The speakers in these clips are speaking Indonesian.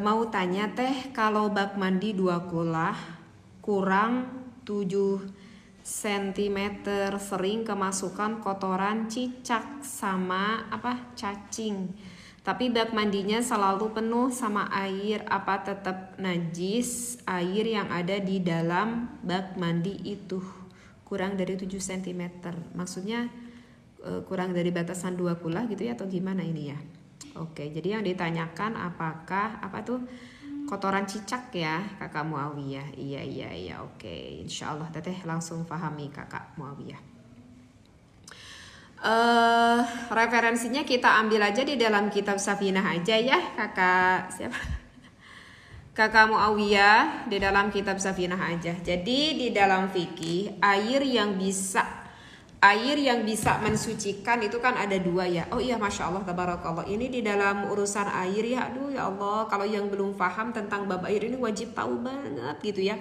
Mau tanya teh, kalau bak mandi 2 kulah kurang 7 cm sering kemasukan kotoran cicak sama cacing. Tapi bak mandinya selalu penuh sama air, apa tetap najis air yang ada di dalam bak mandi itu? Kurang dari 7 cm. Maksudnya kurang dari batasan 2 kulah gitu ya, atau gimana ini ya? Oke, jadi yang ditanyakan apakah kotoran cicak ya, Kakak Muawiyah. Iya, oke. Insya Allah teteh langsung pahami Kakak Muawiyah. Referensinya kita ambil aja di dalam kitab Safinah aja ya, Kakak siapa? Kakak Muawiyah, di dalam kitab Safinah aja. Jadi di dalam fikih air yang bisa mensucikan itu kan ada 2 ya. Oh iya, Masya Allah, tabarakallah. Ini di dalam urusan air ya. Aduh ya Allah, kalau yang belum paham tentang bab air ini wajib tahu banget gitu ya.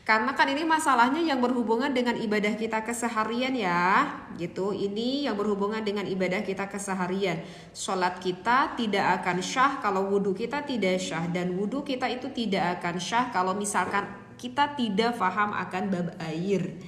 Karena kan ini masalahnya yang berhubungan dengan ibadah kita keseharian ya, gitu. Ini yang berhubungan dengan ibadah kita keseharian. Sholat kita tidak akan syah kalau wudhu kita tidak syah. Dan wudhu kita itu tidak akan syah kalau misalkan kita tidak paham akan bab air.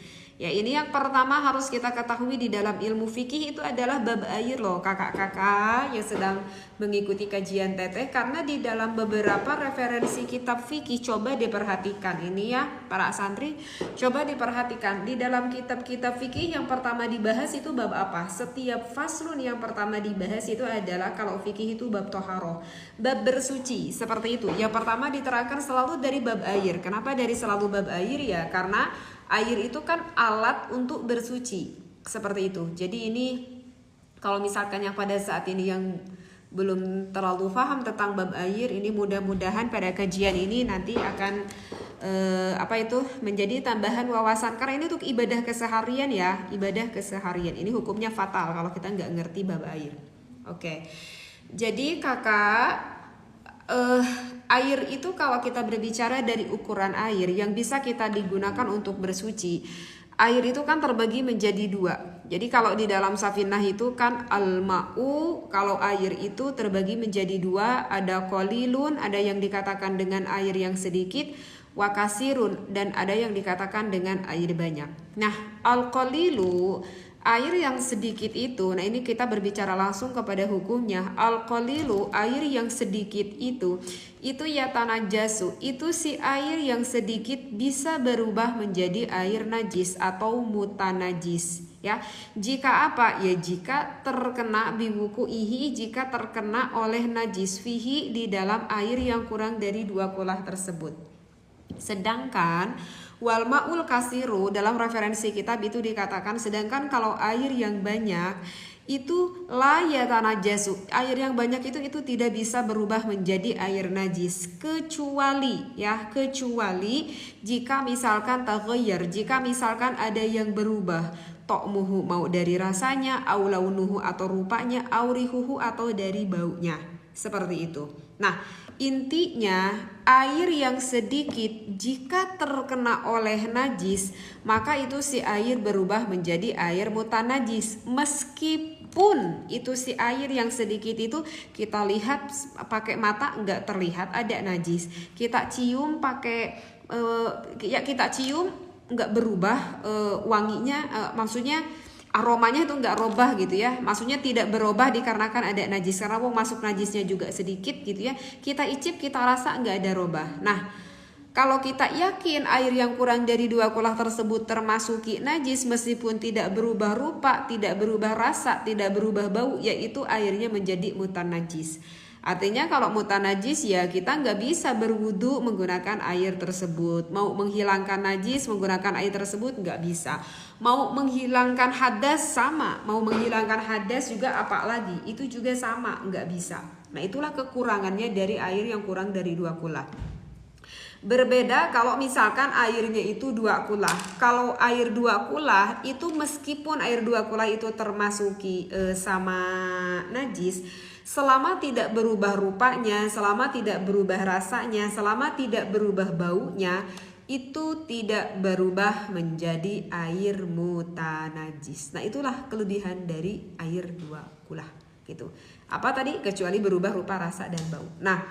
Ya, ini yang pertama harus kita ketahui di dalam ilmu fikih itu adalah bab air loh, kakak-kakak yang sedang mengikuti kajian teteh. Karena di dalam beberapa referensi kitab fikih, coba diperhatikan ini ya para santri, coba diperhatikan di dalam kitab-kitab fikih yang pertama dibahas itu bab apa? Setiap faslun yang pertama dibahas itu adalah, kalau fikih itu bab toharoh, bab bersuci, seperti itu. Yang pertama diterangkan selalu dari bab air. Kenapa dari selalu bab air ya? Karena air itu kan alat untuk bersuci, seperti itu. Jadi ini kalau misalkan yang pada saat ini yang belum terlalu paham tentang bab air, ini mudah-mudahan pada kajian ini nanti akan menjadi tambahan wawasan. Karena ini untuk ibadah keseharian ya, ibadah keseharian. Ini hukumnya fatal kalau kita nggak ngerti bab air. Oke. Jadi kakak, air itu kalau kita berbicara dari ukuran air yang bisa kita digunakan untuk bersuci, air itu kan terbagi menjadi 2. Jadi kalau di dalam Safinah itu kan al-ma'u, kalau air itu terbagi menjadi 2, ada qalilun, ada yang dikatakan dengan air yang sedikit, wa kasirun, dan ada yang dikatakan dengan air banyak. Nah, al-qalilu, air yang sedikit itu, nah ini kita berbicara langsung kepada hukumnya. Al-qalilu, air yang sedikit itu yatanajasu, itu si air yang sedikit bisa berubah menjadi air najis atau mutanajis ya. Jika apa? Ya jika terkena biwukuihi, jika terkena oleh najis fihi, di dalam air yang kurang dari 2 kulah tersebut. Sedangkan wal ma'ul kasiru, dalam referensi kitab itu dikatakan, sedangkan kalau air yang banyak itu la yatanajasu, air yang banyak itu tidak bisa berubah menjadi air najis, kecuali jika misalkan taghayyar, jika misalkan ada yang berubah, tokmuhu, mau dari rasanya, au launuhu atau rupanya, au rihuhu atau dari baunya, seperti itu. Nah, intinya air yang sedikit jika terkena oleh najis, maka itu si air berubah menjadi air mutanajis. Meskipun itu si air yang sedikit itu kita lihat pakai mata nggak terlihat ada najis, kita cium pakai kita cium nggak berubah wanginya, maksudnya aromanya itu nggak robah gitu ya, maksudnya tidak berubah dikarenakan ada najis, karena masuk najisnya juga sedikit gitu ya, kita icip kita rasa nggak ada robah. Nah, kalau kita yakin air yang kurang dari 2 kulah tersebut termasuki najis, meskipun tidak berubah rupa, tidak berubah rasa, tidak berubah bau, yaitu airnya menjadi mutanajis. Artinya kalau mutanajis ya kita nggak bisa berwudu menggunakan air tersebut. Mau menghilangkan najis menggunakan air tersebut nggak bisa. Mau menghilangkan hadas sama, mau menghilangkan hadas juga apalagi, itu juga sama, nggak bisa. Nah, itulah kekurangannya dari air yang kurang dari 2 kulah. Berbeda kalau misalkan airnya itu 2 kulah. Kalau air 2 kulah itu meskipun air 2 kulah itu termasuki sama najis, selama tidak berubah rupanya, selama tidak berubah rasanya, selama tidak berubah baunya, itu tidak berubah menjadi air mutanajis. Nah, itulah kelebihan dari air 2 kulah gitu. Apa tadi? Kecuali berubah rupa, rasa, dan bau. Nah,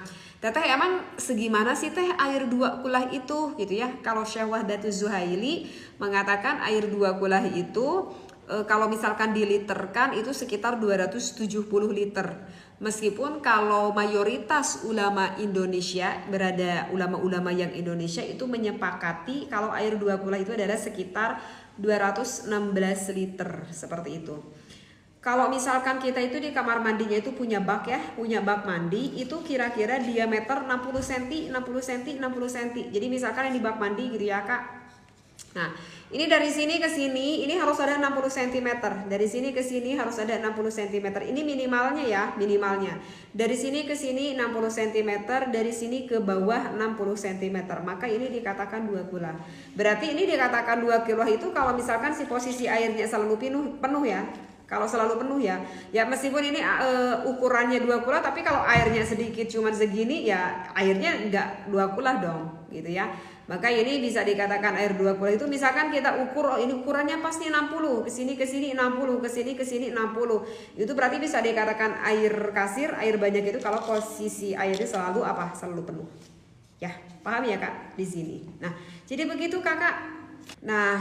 Teteh emang segimana sih teh air 2 kulah itu gitu ya. Kalau Syekh Wahdatul Zuhaili mengatakan air 2 kulah itu kalau misalkan diliterkan itu sekitar 270 liter. Meskipun kalau mayoritas ulama Indonesia, berada ulama-ulama yang Indonesia itu menyepakati kalau air 2 kulah itu adalah sekitar 216 liter seperti itu. Kalau misalkan kita itu di kamar mandinya itu punya bak ya, punya bak mandi itu kira-kira diameter 60 cm, 60 cm, 60 cm. Jadi misalkan yang di bak mandi gitu ya Kak. Nah, ini dari sini ke sini ini harus ada 60 cm. Dari sini ke sini harus ada 60 cm. Ini minimalnya ya, minimalnya. Dari sini ke sini 60 cm, dari sini ke bawah 60 cm. Maka ini dikatakan 2 kulah. Berarti ini dikatakan 2 kulah itu kalau misalkan si posisi airnya selalu penuh ya. Kalau selalu penuh ya meskipun ini ukurannya 2 kulah, tapi kalau airnya sedikit cuman segini ya airnya enggak 2 kulah dong gitu ya. Maka ini bisa dikatakan air 2 kulah itu misalkan kita ukur ini ukurannya pasti 60, kesini 60, kesini 60. Itu berarti bisa dikatakan air kasir, air banyak itu kalau posisi airnya selalu selalu penuh. Ya, paham ya Kak di sini. Nah, jadi begitu Kakak. Nah,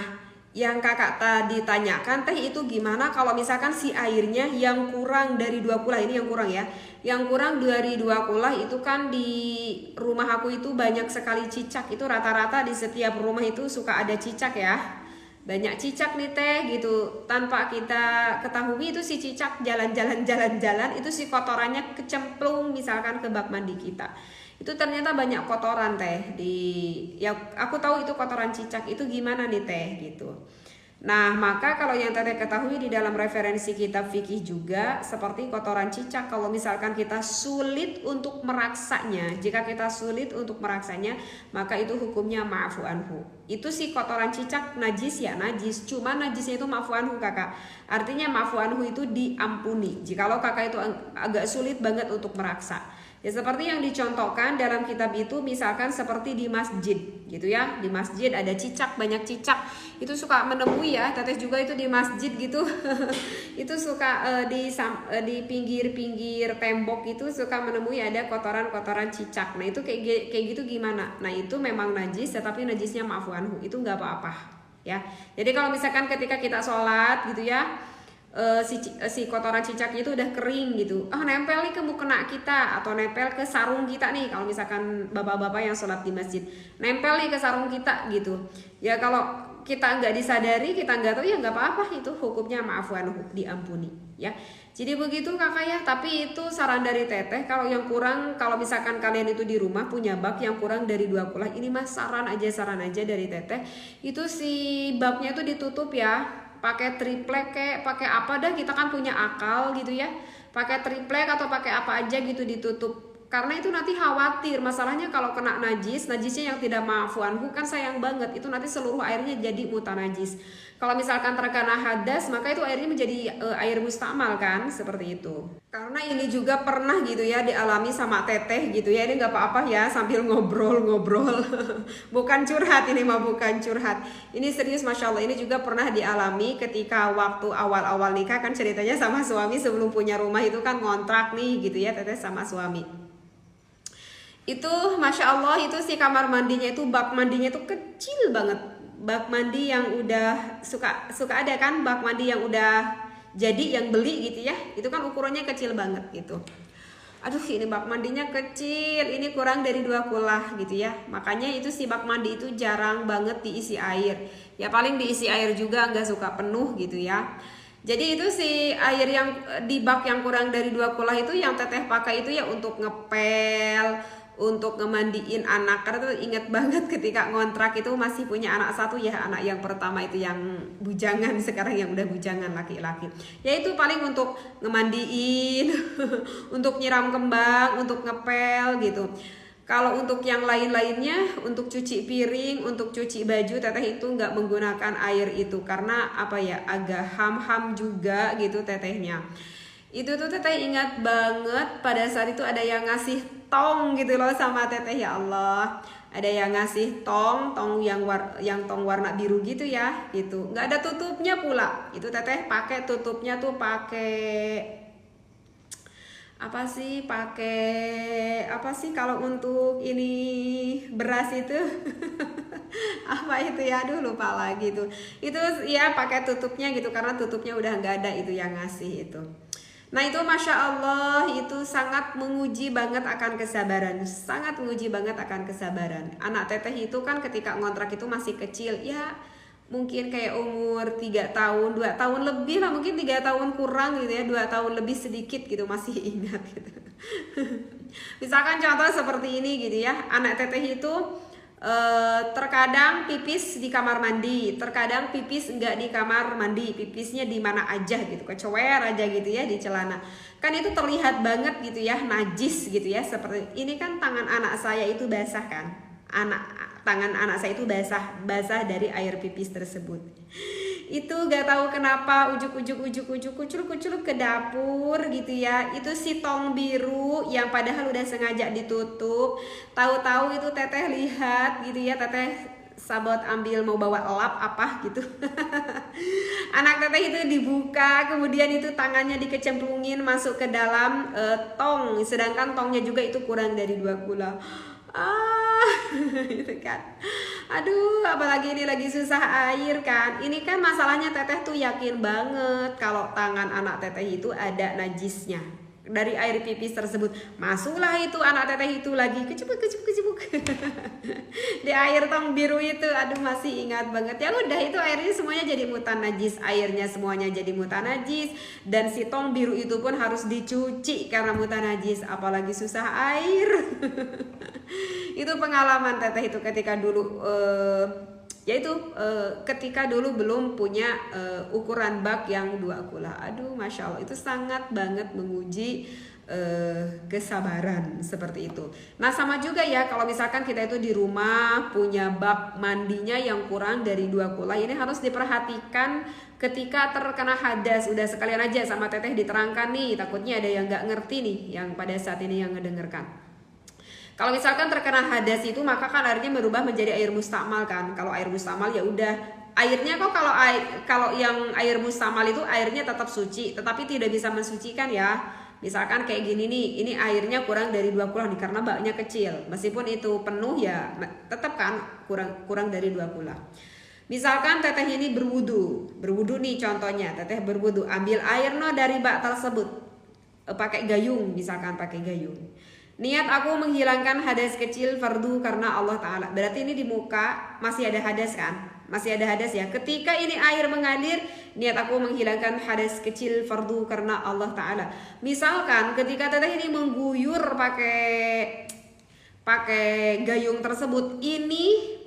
yang Kakak tadi tanyakan teh itu gimana kalau misalkan si airnya yang kurang dari 2 kulah, ini yang kurang ya. Yang kurang dari 2 kulah itu kan di rumah aku itu banyak sekali cicak. Itu rata-rata di setiap rumah itu suka ada cicak ya. Banyak cicak nih teh gitu. Tanpa kita ketahui itu si cicak jalan-jalan itu si kotorannya kecemplung misalkan ke bak mandi kita. Itu ternyata banyak kotoran teh ya aku tahu itu kotoran cicak itu gimana nih teh gitu. Nah, maka kalau yang teteh ketahui di dalam referensi kitab fikih juga seperti kotoran cicak, kalau misalkan kita sulit untuk meraksanya, jika kita sulit untuk meraksanya, maka itu hukumnya ma'fu anhu. Itu sih kotoran cicak najis ya najis, cuma najisnya itu ma'fu anhu Kakak. Artinya ma'fu anhu itu diampuni. Jikalau Kakak itu agak sulit banget untuk meraksa. Ya seperti yang dicontohkan dalam kitab itu misalkan seperti di masjid gitu ya. Di masjid ada cicak, banyak cicak. Itu suka menemui ya, teteh juga itu di masjid gitu. Itu suka di pinggir-pinggir tembok itu suka menemui ada kotoran-kotoran cicak. Nah, itu kayak gitu gimana? Nah, itu memang najis tetapi najisnya ma'fu anhu. Itu enggak apa-apa ya. Jadi kalau misalkan ketika kita sholat gitu ya, si kotoran cicaknya itu udah kering gitu, nempel nih ke mukena kita atau nempel ke sarung kita nih, kalau misalkan bapak-bapak yang sholat di masjid nempel nih ke sarung kita gitu ya, kalau kita nggak disadari, kita nggak tahu ya nggak apa-apa, itu hukumnya ma'fu anhu, diampuni ya. Jadi begitu Kakak ya. Tapi itu saran dari teteh, kalau yang kurang, kalau misalkan kalian itu di rumah punya bak yang kurang dari 2 kulah, ini mah saran aja dari teteh, itu si baknya itu ditutup ya, pakai triplek kayak pakai apa dah, kita kan punya akal gitu ya, pakai triplek atau pakai apa aja gitu ditutup, karena itu nanti khawatir masalahnya kalau kena najisnya yang tidak ma'fu anhu kan sayang banget, itu nanti seluruh airnya jadi mutanajis. Kalau misalkan terkena hadas maka itu airnya menjadi air mustamal kan, seperti itu. Karena ini juga pernah gitu ya dialami sama teteh gitu ya, ini nggak apa-apa ya sambil ngobrol-ngobrol. Bukan curhat, ini mah bukan curhat, ini serius Masya Allah. Ini juga pernah dialami ketika waktu awal-awal nikah kan, ceritanya sama suami sebelum punya rumah itu kan ngontrak nih gitu ya teteh sama suami. Itu Masya Allah, itu si kamar mandinya itu, bak mandinya itu kecil banget. Bak mandi yang udah suka ada kan, bak mandi yang udah jadi yang beli gitu ya, itu kan ukurannya kecil banget gitu. Aduh, ini bak mandinya kecil, ini kurang dari 2 kulah gitu ya. Makanya itu si bak mandi itu jarang banget diisi air. Ya paling diisi air juga nggak suka penuh gitu ya. Jadi itu si air yang di bak yang kurang dari 2 kulah itu yang teteh pakai itu ya untuk ngepel, untuk ngemandiin anak. Karena tuh inget banget ketika ngontrak itu masih punya anak 1 ya, anak yang pertama itu yang bujangan, sekarang yang udah bujangan laki-laki. Ya itu paling untuk ngemandiin, untuk nyiram kembang, untuk ngepel gitu. Kalau untuk yang lain-lainnya, untuk cuci piring, untuk cuci baju, teteh itu nggak menggunakan air itu karena apa ya, agak ham-ham juga gitu tetehnya. Itu tuh teteh ingat banget pada saat itu ada yang ngasih tong gitu loh sama teteh, ya Allah. Ada yang ngasih tong yang tong warna biru gitu ya, gitu. Nggak ada tutupnya pula. Itu teteh pakai tutupnya tuh pakai apa sih, pakai apa sih kalau untuk ini beras itu apa itu ya, aduh lupa lagi tuh. Itu ya pakai tutupnya gitu, karena tutupnya udah nggak ada itu yang ngasih itu. Nah itu Masya Allah, itu sangat menguji banget akan kesabaran. Sangat menguji banget akan kesabaran. Anak teteh itu kan ketika ngontrak itu masih kecil, ya mungkin kayak umur 3 tahun, 2 tahun lebih lah, mungkin 3 tahun kurang gitu ya, 2 tahun lebih sedikit gitu, masih ingat gitu. Misalkan contoh seperti ini gitu ya, anak teteh itu terkadang pipis di kamar mandi, terkadang pipis enggak di kamar mandi, pipisnya di mana aja gitu, kecower aja gitu ya di celana. Kan itu terlihat banget gitu ya, najis gitu ya. Seperti ini kan tangan anak saya itu basah kan, tangan anak saya itu basah dari air pipis tersebut. Itu gak tahu kenapa ujuk-ujuk kucuruk ke dapur gitu ya. Itu si tong biru yang padahal udah sengaja ditutup. Tahu-tahu itu teteh lihat gitu ya, teteh sabot ambil mau bawa lap apa gitu. Anak teteh itu dibuka, kemudian itu tangannya dikecemplungin masuk ke dalam tong, sedangkan tongnya juga itu kurang dari 2 kula. Gitu kan. Aduh, apalagi ini lagi susah air kan. Ini kan masalahnya teteh tuh yakin banget kalau tangan anak teteh itu ada najisnya dari air pipis tersebut. Masuklah itu anak teteh itu lagi kecebuk di air tong biru itu. Aduh, masih ingat banget. Ya udah, itu airnya semuanya jadi mutan najis, airnya semuanya jadi mutan najis, dan si tong biru itu pun harus dicuci karena mutan najis. Apalagi susah air. Itu pengalaman teteh itu ketika dulu ketika dulu belum punya ukuran bak yang 2 kula. Aduh, Masya Allah, itu sangat banget menguji kesabaran seperti itu. Nah sama juga ya, kalau misalkan kita itu di rumah punya bak mandinya yang kurang dari 2 kula, ini harus diperhatikan ketika terkena hadas. Udah sekalian aja sama teteh diterangkan nih, takutnya ada yang nggak ngerti nih yang pada saat ini yang ngedengarkan. Kalau misalkan terkena hadas itu, maka kan airnya berubah menjadi air mustakmal kan. Kalau air mustakmal ya udah airnya kok, kalau yang air mustakmal itu airnya tetap suci, tetapi tidak bisa mensucikan ya. Misalkan kayak gini nih, ini airnya kurang dari 2 kula nih karena baknya kecil. Meskipun itu penuh ya tetap kan kurang dari 2 kula. Misalkan teteh ini berwudu nih contohnya, teteh berwudu, ambil air dari bak tersebut, pakai gayung, misalkan pakai gayung. Niat aku menghilangkan hadas kecil fardu karena Allah Ta'ala. Berarti ini di muka masih ada hadas kan? Masih ada hadas ya. Ketika ini air mengalir, niat aku menghilangkan hadas kecil fardu karena Allah Ta'ala. Misalkan ketika teteh ini mengguyur pakai gayung tersebut, ini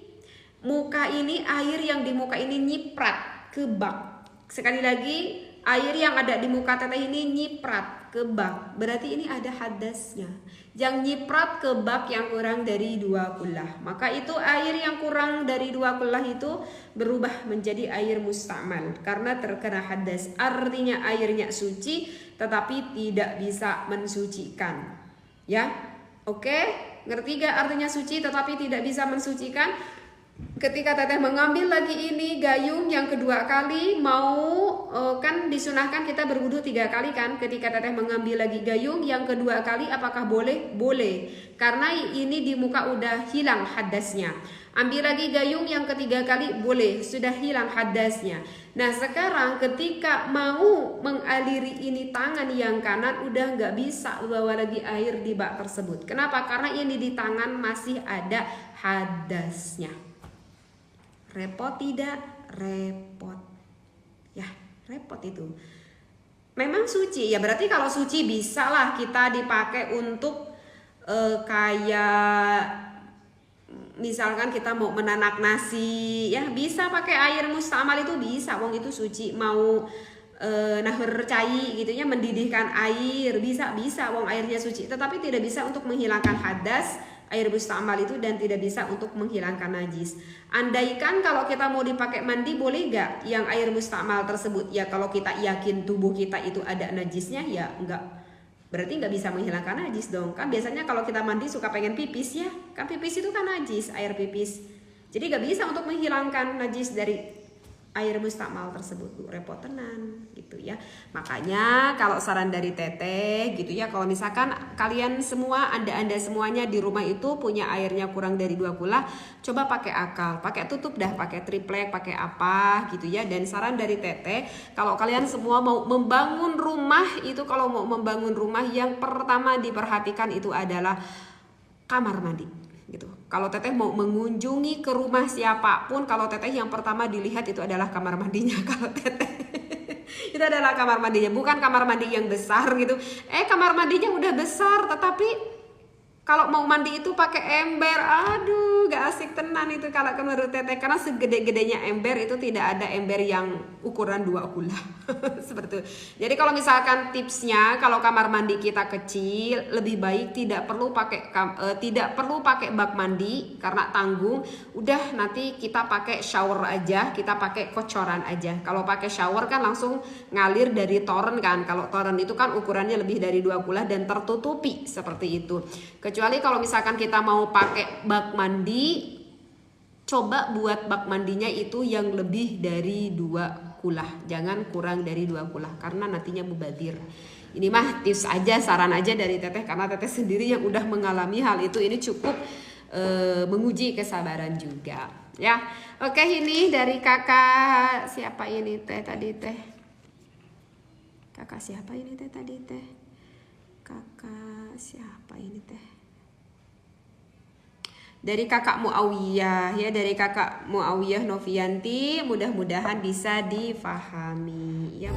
muka ini, air yang di muka ini nyiprat ke bak. Sekali lagi, air yang ada di muka teteh ini nyiprat ke bak, berarti ini ada hadasnya. Yang nyiprat ke bak yang kurang dari 2 kullah, maka itu air yang kurang dari 2 kullah itu berubah menjadi air mustakmal karena terkena hadas. Artinya airnya suci tetapi tidak bisa mensucikan. Ya, oke, ngerti gak artinya suci tetapi tidak bisa mensucikan? Ketika teteh mengambil lagi ini gayung yang kedua kali, kan disunahkan kita berwudu 3 kali kan. Ketika teteh mengambil lagi gayung yang kedua kali, apakah boleh? Boleh, karena ini di muka udah hilang hadasnya. Ambil lagi gayung yang ketiga kali, boleh, sudah hilang hadasnya. Nah sekarang ketika mau mengaliri ini tangan yang kanan, udah nggak bisa bawa lagi air di bak tersebut. Kenapa? Karena ini di tangan masih ada hadasnya. Repot tidak? Repot. Ya, repot itu. Memang suci, ya berarti kalau suci bisa lah kita dipakai untuk kayak misalkan kita mau menanak nasi, ya bisa pakai air mustakmal, itu bisa, wong itu suci. Mau nahur cai gitu ya, mendidihkan air, bisa wong airnya suci, tetapi tidak bisa untuk menghilangkan hadas air mustakmal itu, dan tidak bisa untuk menghilangkan najis. Andaikan kalau kita mau dipakai mandi, boleh gak yang air mustakmal tersebut? Ya kalau kita yakin tubuh kita itu ada najisnya, ya enggak, berarti nggak bisa menghilangkan najis dong. Kan biasanya kalau kita mandi suka pengen pipis ya, kan pipis itu kan najis, air pipis. Jadi nggak bisa untuk menghilangkan najis dari air mustakmal tersebut tuh repot tenan gitu ya. Makanya kalau saran dari Teteh gitu ya, kalau misalkan kalian semua, anda semuanya di rumah itu punya airnya kurang dari 2 kula, coba pakai akal, pakai tutup dah, pakai triplek, pakai apa gitu ya. Dan saran dari Teteh, kalau kalian semua mau membangun rumah itu, kalau mau membangun rumah yang pertama diperhatikan itu adalah kamar mandi gitu. Kalau Teteh mau mengunjungi ke rumah siapapun, kalau Teteh yang pertama dilihat itu adalah kamar mandinya. Kalau Teteh itu adalah kamar mandinya, bukan kamar mandi yang besar gitu. Kamar mandinya udah besar, tetapi kalau mau mandi itu pakai ember, aduh gak asik tenan itu kalau menurut Teteh. Karena segede-gedenya ember itu tidak ada ember yang ukuran 2 kula. Seperti itu. Jadi kalau misalkan tipsnya, kalau kamar mandi kita kecil, lebih baik tidak perlu pakai bak mandi karena tanggung. Udah nanti kita pakai shower aja, kita pakai kocoran aja. Kalau pakai shower kan langsung ngalir dari toren kan. Kalau toren itu kan ukurannya lebih dari 2 kula dan tertutupi seperti itu. Kecuali kalau misalkan kita mau pakai bak mandi, coba buat bak mandinya itu yang lebih dari 2 kula. Jangan kurang dari 2 kula karena nantinya mubazir. Ini mah tips aja, saran aja dari Teteh karena Teteh sendiri yang udah mengalami hal itu. Ini cukup menguji kesabaran juga ya. Oke, ini dari kakak siapa ini Teh tadi Teh? Kakak siapa ini Teh tadi Teh? Kakak siapa ini Teh? Dari kakak Muawiyah ya, dari kakak Muawiyah Novianti, mudah-mudahan bisa difahami ya.